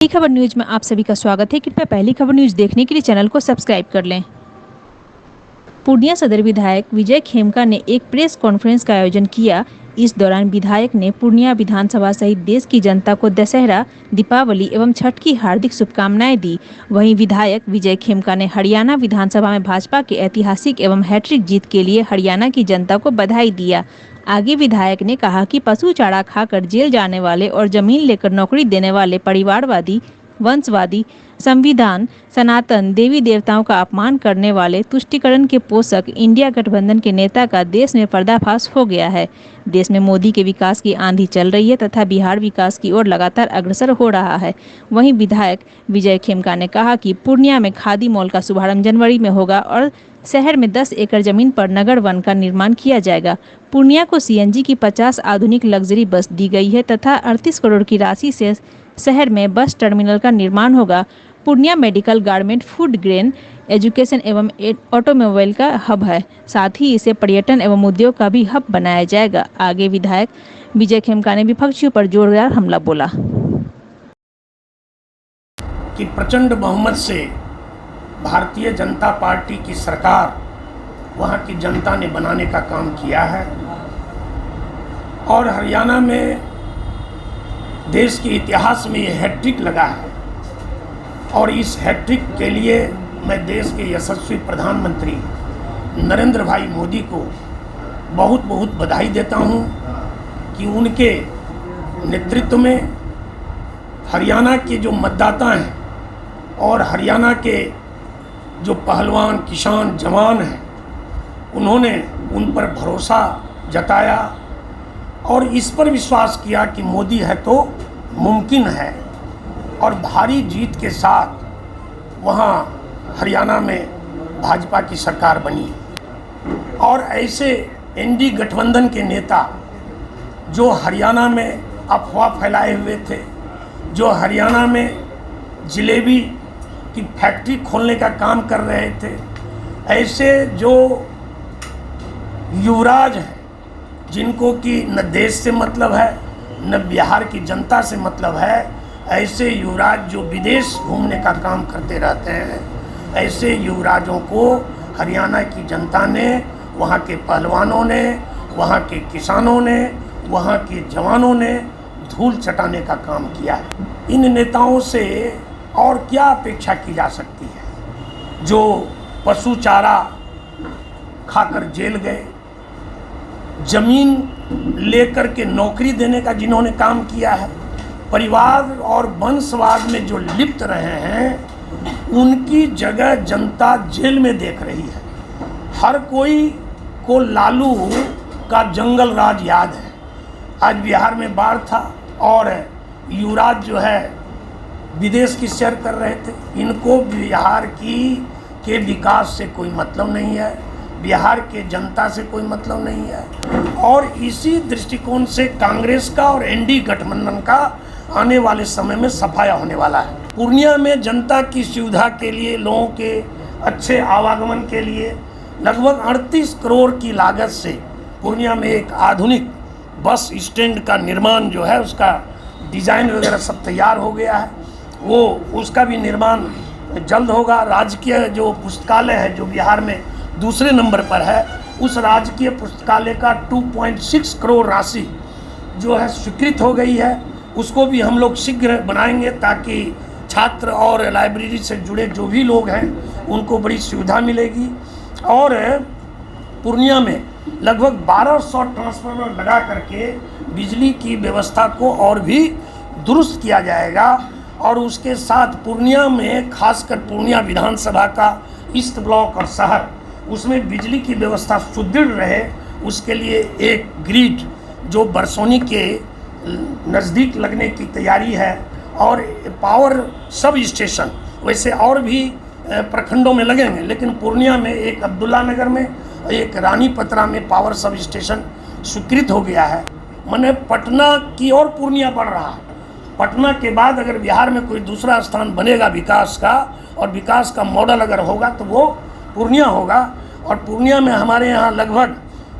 पहली खबर न्यूज में आप सभी का स्वागत है। कृपया पहली खबर न्यूज देखने के लिए चैनल को सब्सक्राइब कर लें। पूर्णिया सदर विधायक विजय खेमका ने एक प्रेस कॉन्फ्रेंस का आयोजन किया। इस दौरान विधायक ने पूर्णिया विधानसभा सहित देश की जनता को दशहरा, दीपावली एवं छठ की हार्दिक शुभकामनाएं दी। वहीं विधायक विजय खेमका ने हरियाणा विधानसभा में भाजपा की ऐतिहासिक एवं हैट्रिक जीत के लिए हरियाणा की जनता को बधाई दिया। आगे विधायक ने कहा कि पशु चारा खाकर जेल जाने वाले और जमीन लेकर नौकरी देने वाले परिवारवादी, वंशवादी, संविधान, सनातन, देवी देवताओं का अपमान करने वाले तुष्टीकरण के पोषक इंडिया गठबंधन के नेता का देश में पर्दाफाश हो गया है। देश में मोदी के विकास की आंधी चल रही है तथा बिहार विकास की ओर लगातार अग्रसर हो रहा है। वहीं विधायक विजय खेमका ने कहा कि पूर्णिया में खादी मॉल का शुभारंभ जनवरी में होगा और शहर में 10 एकड़ जमीन पर नगर वन का निर्माण किया जाएगा। पूर्णिया को सीएनजी की 50 आधुनिक लग्जरी बस दी गई है तथा 38 करोड़ की राशि से शहर में बस टर्मिनल का निर्माण होगा। Purnia medical, garment, food grain, education एवं ऑटोमोबाइल का हब है। साथ ही इसे पर्यटन एवं उद्योग का भी हब बनाया जाएगा। आगे विधायक विजय खेमका ने विपक्षियों पर जोरदार हमला बोला कि प्रचंड बहुमत से भारतीय जनता पार्टी की सरकार वहाँ की जनता ने बनाने का काम किया है और हरियाणा में देश के इतिहास में ये हैट्रिक लगा है। और इस हैट्रिक के लिए मैं देश के यशस्वी प्रधानमंत्री नरेंद्र भाई मोदी को बहुत बहुत बधाई देता हूँ कि उनके नेतृत्व में हरियाणा के जो मतदाता हैं और हरियाणा के जो पहलवान, किसान, जवान हैं, उन्होंने उन पर भरोसा जताया और इस पर विश्वास किया कि मोदी है तो मुमकिन है। और भारी जीत के साथ वहाँ हरियाणा में भाजपा की सरकार बनी। और ऐसे एनडी गठबंधन के नेता जो हरियाणा में अफवाह फैलाए हुए थे, जो हरियाणा में जलेबी की फैक्ट्री खोलने का काम कर रहे थे, ऐसे जो युवराज हैं जिनको कि न देश से मतलब है न बिहार की जनता से मतलब है, ऐसे युवराज जो विदेश घूमने का काम करते रहते हैं, ऐसे युवराजों को हरियाणा की जनता ने, वहाँ के पहलवानों ने, वहाँ के किसानों ने, वहाँ के जवानों ने धूल चटाने का काम किया है। इन नेताओं से और क्या अपेक्षा की जा सकती है जो पशु चारा खाकर जेल गए, जमीन लेकर के नौकरी देने का जिन्होंने काम किया है, परिवार और वंशवाद में जो लिप्त रहे हैं, उनकी जगह जनता जेल में देख रही है। हर कोई को लालू का जंगल राज याद है। आज बिहार में बाढ़ था और युवराज जो है विदेश की सैर कर रहे थे। इनको बिहार के विकास से कोई मतलब नहीं है, बिहार के जनता से कोई मतलब नहीं है। और इसी दृष्टिकोण से कांग्रेस का और एनडी गठबंधन का आने वाले समय में सफाया होने वाला है। पूर्णिया में जनता की सुविधा के लिए, लोगों के अच्छे आवागमन के लिए लगभग 38 करोड़ की लागत से पूर्णिया में एक आधुनिक बस स्टैंड का निर्माण जो है, उसका डिज़ाइन वगैरह सब तैयार हो गया है। वो उसका भी निर्माण जल्द होगा। राजकीय जो पुस्तकालय है जो बिहार में दूसरे नंबर पर है, उस राजकीय पुस्तकालय का 2.6 करोड़ राशि जो है स्वीकृत हो गई है। उसको भी हम लोग शीघ्र बनाएंगे ताकि छात्र और लाइब्रेरी से जुड़े जो भी लोग हैं उनको बड़ी सुविधा मिलेगी। और पूर्णिया में लगभग 1200 ट्रांसफार्मर लगा करके बिजली की व्यवस्था को और भी दुरुस्त किया जाएगा। और उसके साथ पूर्णिया में खासकर पूर्णिया विधानसभा का ईस्ट ब्लॉक और शहर, उसमें बिजली की व्यवस्था सुदृढ़ रहे, उसके लिए एक ग्रिड जो बरसोनी के नज़दीक लगने की तैयारी है और पावर सब स्टेशन वैसे और भी प्रखंडों में लगेंगे, लेकिन पूर्णिया में एक अब्दुल्ला नगर में, एक रानी पत्रा में पावर सब स्टेशन स्वीकृत हो गया है। माने पटना की ओर पूर्णिया बढ़ रहा है। पटना के बाद अगर बिहार में कोई दूसरा स्थान बनेगा विकास का, और विकास का मॉडल अगर होगा तो वो पूर्णिया होगा। और पूर्णिया में हमारे यहाँ लगभग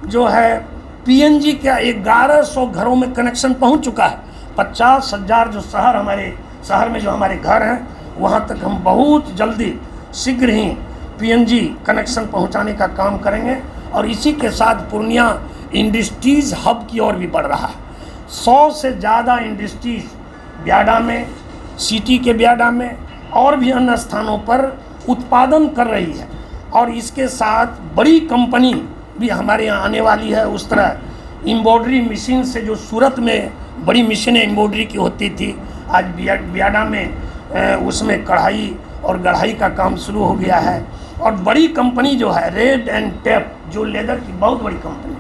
जो है पीएनजी का 1100 घरों में कनेक्शन पहुंच चुका है। 50,000 जो शहर हमारे शहर में जो हमारे घर हैं वहाँ तक हम बहुत जल्दी शीघ्र ही पीएनजी कनेक्शन पहुँचाने का काम करेंगे। और इसी के साथ पूर्णिया इंडस्ट्रीज़ हब की ओर भी बढ़ रहा है। 100 से ज़्यादा इंडस्ट्रीज़ ब्याडा में, सिटी के ब्याडा में और भी अन्य स्थानों पर उत्पादन कर रही है। और इसके साथ बड़ी कंपनी भी हमारे यहाँ आने वाली है। उस तरह एम्ब्रॉयडरी मशीन से जो सूरत में बड़ी मशीनें एम्ब्रॉयडरी की होती थी, आज ब्याडा में उसमें कढ़ाई और गढ़ाई का काम शुरू हो गया है। और बड़ी कंपनी जो है रेड एंड टेप, जो लेदर की बहुत बड़ी कंपनी,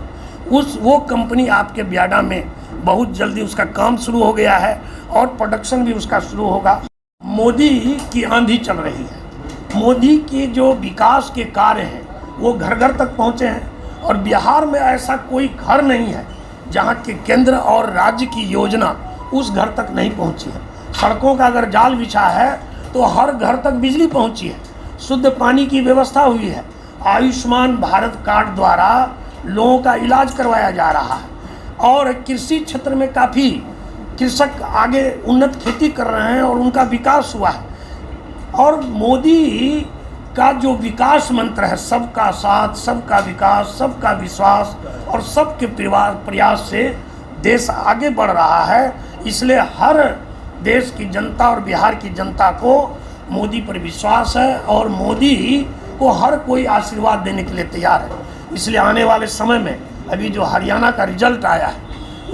वो कंपनी आपके ब्याडा में बहुत जल्दी उसका काम शुरू हो गया है और प्रोडक्शन भी उसका शुरू होगा। मोदी की आंधी चल रही है। मोदी के जो विकास के कार्य हैं वो घर घर तक पहुँचे हैं। और बिहार में ऐसा कोई घर नहीं है जहाँ के केंद्र और राज्य की योजना उस घर तक नहीं पहुँची है। सड़कों का अगर जाल बिछा है तो हर घर तक बिजली पहुँची है, शुद्ध पानी की व्यवस्था हुई है, आयुष्मान भारत कार्ड द्वारा लोगों का इलाज करवाया जा रहा है। और कृषि क्षेत्र में काफ़ी कृषक आगे उन्नत खेती कर रहे हैं और उनका विकास हुआ है। और मोदी का जो विकास मंत्र है, सबका साथ, सबका विकास, सबका विश्वास और सबके प्रयास से देश आगे बढ़ रहा है। इसलिए हर देश की जनता और बिहार की जनता को मोदी पर विश्वास है और मोदी को हर कोई आशीर्वाद देने के लिए तैयार है। इसलिए आने वाले समय में अभी जो हरियाणा का रिजल्ट आया है,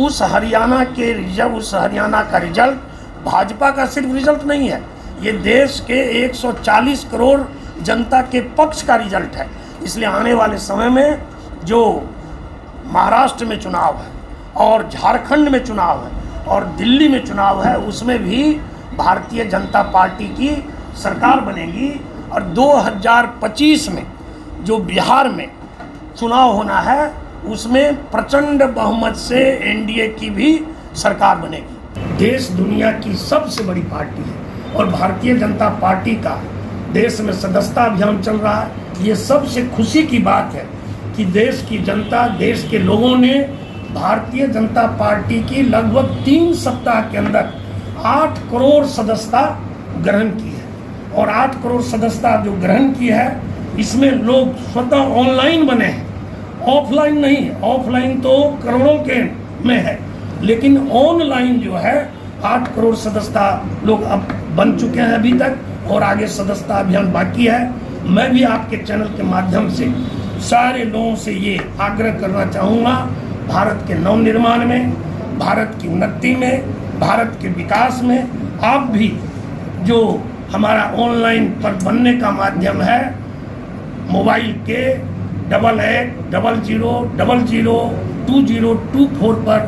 उस हरियाणा का रिजल्ट भाजपा का सिर्फ रिजल्ट नहीं है, ये देश के 140 करोड़ जनता के पक्ष का रिजल्ट है। इसलिए आने वाले समय में जो महाराष्ट्र में चुनाव है और झारखंड में चुनाव है और दिल्ली में चुनाव है, उसमें भी भारतीय जनता पार्टी की सरकार बनेगी। और 2025 में जो बिहार में चुनाव होना है उसमें प्रचंड बहुमत से एनडीए की भी सरकार बनेगी। देश दुनिया की सबसे बड़ी पार्टी है और भारतीय जनता पार्टी का देश में सदस्यता अभियान चल रहा है। ये सबसे खुशी की बात है कि देश की जनता, देश के लोगों ने भारतीय जनता पार्टी की लगभग 3 सप्ताह के अंदर 8 करोड़ सदस्यता ग्रहण की है। और 8 करोड़ सदस्यता जो ग्रहण की है, इसमें लोग स्वतः ऑनलाइन बने हैं, ऑफलाइन नहीं। ऑफलाइन तो करोड़ों के में है, लेकिन ऑनलाइन जो है 8 करोड़ सदस्यता लोग अब बन चुके हैं अभी तक, और आगे सदस्यता अभियान बाकी है। मैं भी आपके चैनल के माध्यम से सारे लोगों से ये आग्रह करना चाहूँगा, भारत के नवनिर्माण में, भारत की उन्नति में, भारत के विकास में आप भी जो हमारा ऑनलाइन पर बनने का माध्यम है, मोबाइल के 8800002024 पर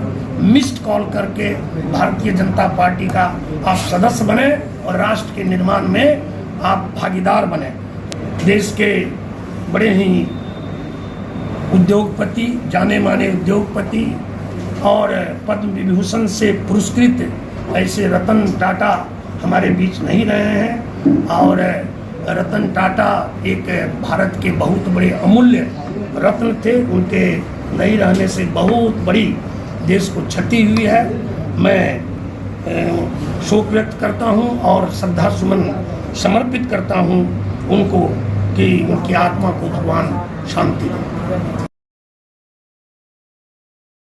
मिस्ड कॉल करके भारतीय जनता पार्टी का आप सदस्य बने और राष्ट्र के निर्माण में आप भागीदार बने। देश के बड़े ही उद्योगपति, जाने माने उद्योगपति और पद्म विभूषण से पुरस्कृत ऐसे रतन टाटा हमारे बीच नहीं रहे हैं। और रतन टाटा एक भारत के बहुत बड़े अमूल्य रत्न थे, उनके नहीं रहने से बहुत बड़ी देश को क्षति हुई है। मैं शोक व्यक्त करता हूं और श्रद्धा सुमन समर्पित करता हूं उनको कि उनकी आत्मा को भगवान शांति दे।